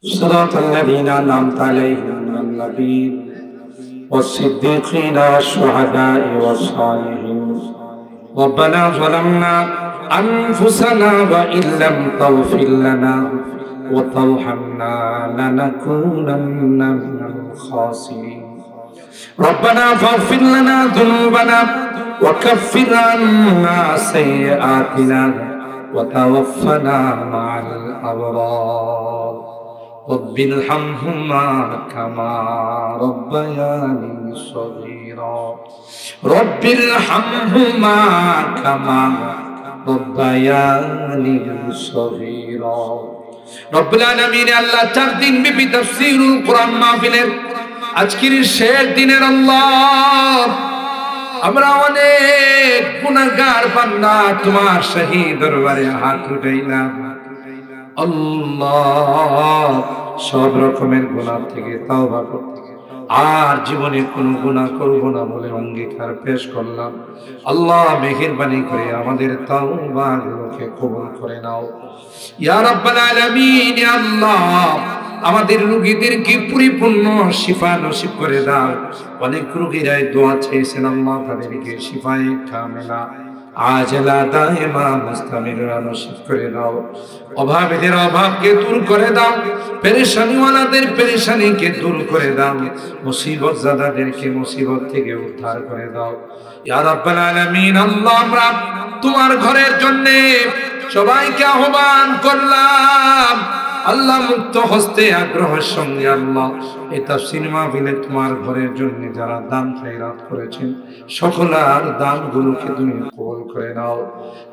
صراط الذين أنعمت عليهم من النبيين والصديقين والشهداء والصالحين. ربنا ظلمنا أنفسنا وإن لم تغفر لنا وترحمنا لنكونن من الخاسرين. ربنا فاغفر لنا ذنوبنا وكفر عنا سيئاتنا وتوفنا مع الأبرار. رب ارحمهما كما ربياني صغيرا. رب ارحمهما كما ربياني صغيرا. رب العالمين আল্লাহ 4 দিন ব্যাপী তাফসীরুল কোরআন মাহফিলের আজকের শেষ দিনের আল্লাহ আমরা অনেক গুনাহগার বান্দা তোমার শাহী দরবারে হাত উঠাইলাম আল্লাহ। সব রকমের গুনাহ থেকে তাওবা করতে আর জীবনে কোনো গুনাহ করব না বলে অঙ্গীকার পেশ করলাম। আল্লাহ মেহেরবানি করে আমাদের তাওবাগুলোকে কবুল করে নাও ইয়া রাব্বাল আলামিন। ইয়া আল্লাহ আমাদের রোগীদেরকে পরিপূর্ণ শিফা নসিব করে দাও। অনেক রোগীরা দোয়া চেয়েছেন আল্লাহ তাদেরকে শিফায়ে কামেলা আজলা দাইমা মুস্তামিরা নসিব করে দাও। অভাবীদের অভাবকে দূর করে দাও, পেরেশানিওয়ালাদের পেরেশানিকে দূর করে দাও, মুসিবত জাদাদেরকে মুসিবত থেকে উদ্ধার করে দাও ইয়া রাব্বাল আলামিন। আল্লাহ আমরা তোমার ঘরের জন্য সবাইকে আহ্বান করলাম আল্লাহ মুক্ত হস্তে আগ্রহের সঙ্গে আল্লাহ এই তাফসীর মাহফিলে তোমার ঘরের জন্য যারা দান খয়রাত করেছেন সকলের দানগুলোকে তুমি কবুল করে নাও।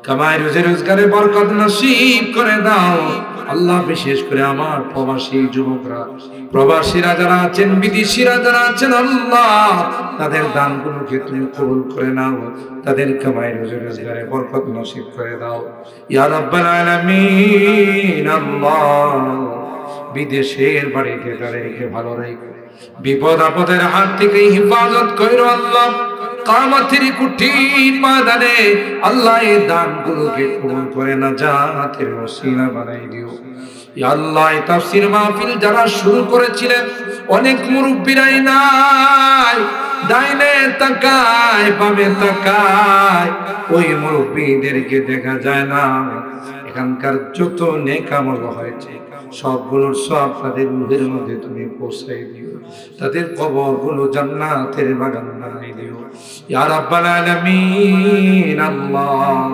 কামাই রুজি রোজগারে বরকত নসিব করে দাও আল্লাহ। বিশেষ করে আমার প্রবাসী যুবকরা প্রবাসীরা যারা আছেন বিদেশিরা যারা আছেন আল্লাহ তাদের দানগুলোকে তুমি কবুল করে নাও, তাদের কামাই রুজি রোজগারে বরকত নসিব করে দাও ইয়া রাব্বাল আলামিন। আল্লাহ বিদেশের বাড়িতে তাদেরকে ভালো রেখো, বিপদ আপদের হাত থেকে হেফাজত করো আল্লাহ। কিয়ামতের কঠিন ময়দানে আল্লাহ এই দানগুলোকে কবুল করে নাজাতের ওসিলা বানাই দিও ইয়া আল্লাহ। এই তাফসীর মাহফিল যারা শুরু করেছিলেন অনেক মুরব্বিরাই নাই, ডাইনে তাকায় বামে তাকায়, ওই মুরব্বিদেরকে দেখা যায় না। এখানকার যত নেক আমল হয়েছে সবগুলোর সব তাদের রূহের মধ্যে তুমি পৌঁছাই দিও, তাদের কবরগুলো জান্নাতের বাগান বানাই দিও ইয়া রাব্বাল আলামিন। আল্লাহ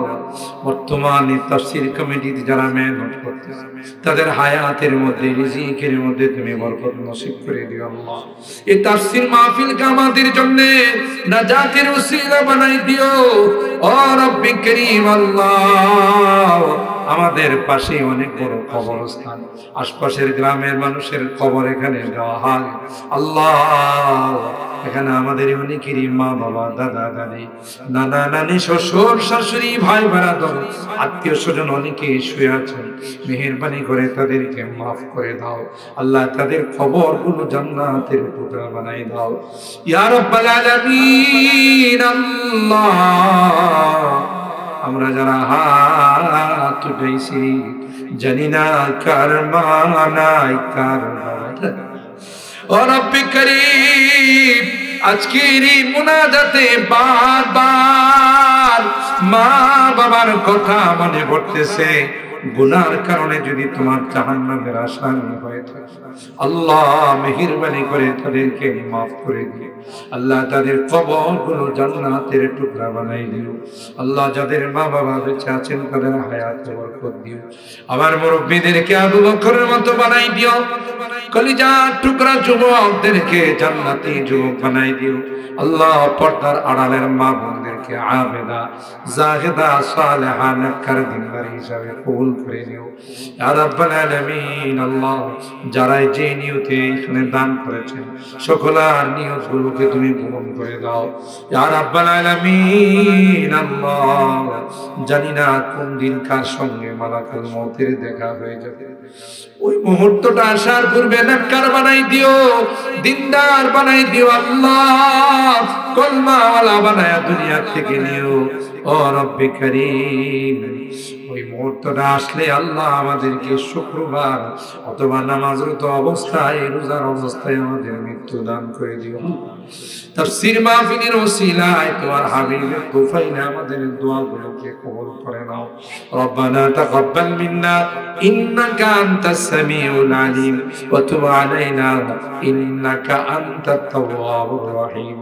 বর্তমানে তাফসীর কমিটিতে যারা মেহনত করতেছে তাদের হায়াতের মধ্যে রিজিকের মধ্যে তুমি বরকত নসিব করে দিও আল্লাহ। এই তাফসীর মাহফিলকে আমাদের জন্য নাজাতের ওসিলা বানাই দিও ও রব্বি করিম। আল্লাহ আমাদের পাশে অনেক বড় কবরস্থান, আশপাশের গ্রামের মানুষের কবর এখানে দেওয়া হয় আল্লাহ। এখানে আমাদের অনেকেরই মা বাবা দাদা দাদি নানা নানি শ্বশুর শাশুড়ি ভাই বারাদর আত্মীয় স্বজন অনেকে শুয়ে আছেন, মেহেরবানি করে তাদেরকে মাফ করে দাও আল্লাহ। তাদের কবরগুলো জান্নাতের টুকরা বানাই দাও ইয়া রাব্বাল আলামিন। আল্লাহ আমরা যারা হাত উঠাইছি জানি না কার মা নাই কার বাবা। ও রব্বি করিম আজকের এই মুনাজাতে বারবার মা বাবার কথা মনে পড়তেছে। গুনার কারণে যদি তোমার জাহান্নামের আসামি হয়ে থাকে আল্লাহ মেহেরবানি করে তাদেরকে মাফ করে দিও আল্লাহ। তাদের কবরগুলো জান্নাতের টুকরা বানাই দিও আল্লাহ। যাদের মা বাবা বেঁচে আছেন তাদের হায়াতে বরকত দিও। আমার মুরব্বিদেরকে আবু বকরের মতো বানাই দিও, কলিজার টুকরা যুবকদেরকে জান্নাতি যুবক বানাই দিও আল্লাহ। পর্দার আড়ালের মা বোনদেরকে আবেদা জাহেদা সালেহা নেককার দিনদার হিসাবে কবুল করে নিও ইয়া রাব্বাল আলামিন। আল্লাহ যারা যে নিয়তে এখানে দান করেছেন সকলের নিয়তগুলোকে তুমি পূরণ করে দাও ইয়া রাব্বাল আলামিন। আল্লাহ জানি না কোন দিন কার সঙ্গে মালাকুল মউতের দেখা হয়ে যাবে, ওই মুহূর্তটা আসার পূর্বে নেককার বানাই দিও, দিনদার বানাই দিও আল্লাহ। কলমাওয়ালা বানায়া দুনিয়া থেকে নিও ও রব্বে করিম। ওই ওই মুহূর্তটা আসলে আল্লাহ আমাদেরকে শুক্রবার অথবা নামাজরত অবস্থায় রোজার অবস্থায় আমাদের মৃত্যু দান করে দিও। তাফসীর মাহফিলের ওসিলায় তোমার হাবিবের তুফাইলে আমাদের দোয়াগুলোকে কবুল করে নাও। রব্বানা তাকাব্বাল মিন্না ইন্নাকা আনতাস সামিউল আলিম ওয়া তুব আলাইনা ইন্নাকা আনতাত তাওয়াবুর রহিম।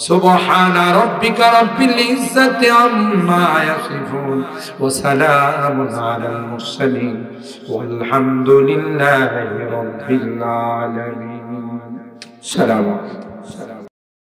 সুবহানা রাব্বিকা রাব্বিল ইজ্জাতি আম্মা ইয়াসিফুন ওয়া সালামুন আলাল মুরসালিন ওয়ালহামদুলিল্লাহি রাব্বিল আলামিন। সালাম।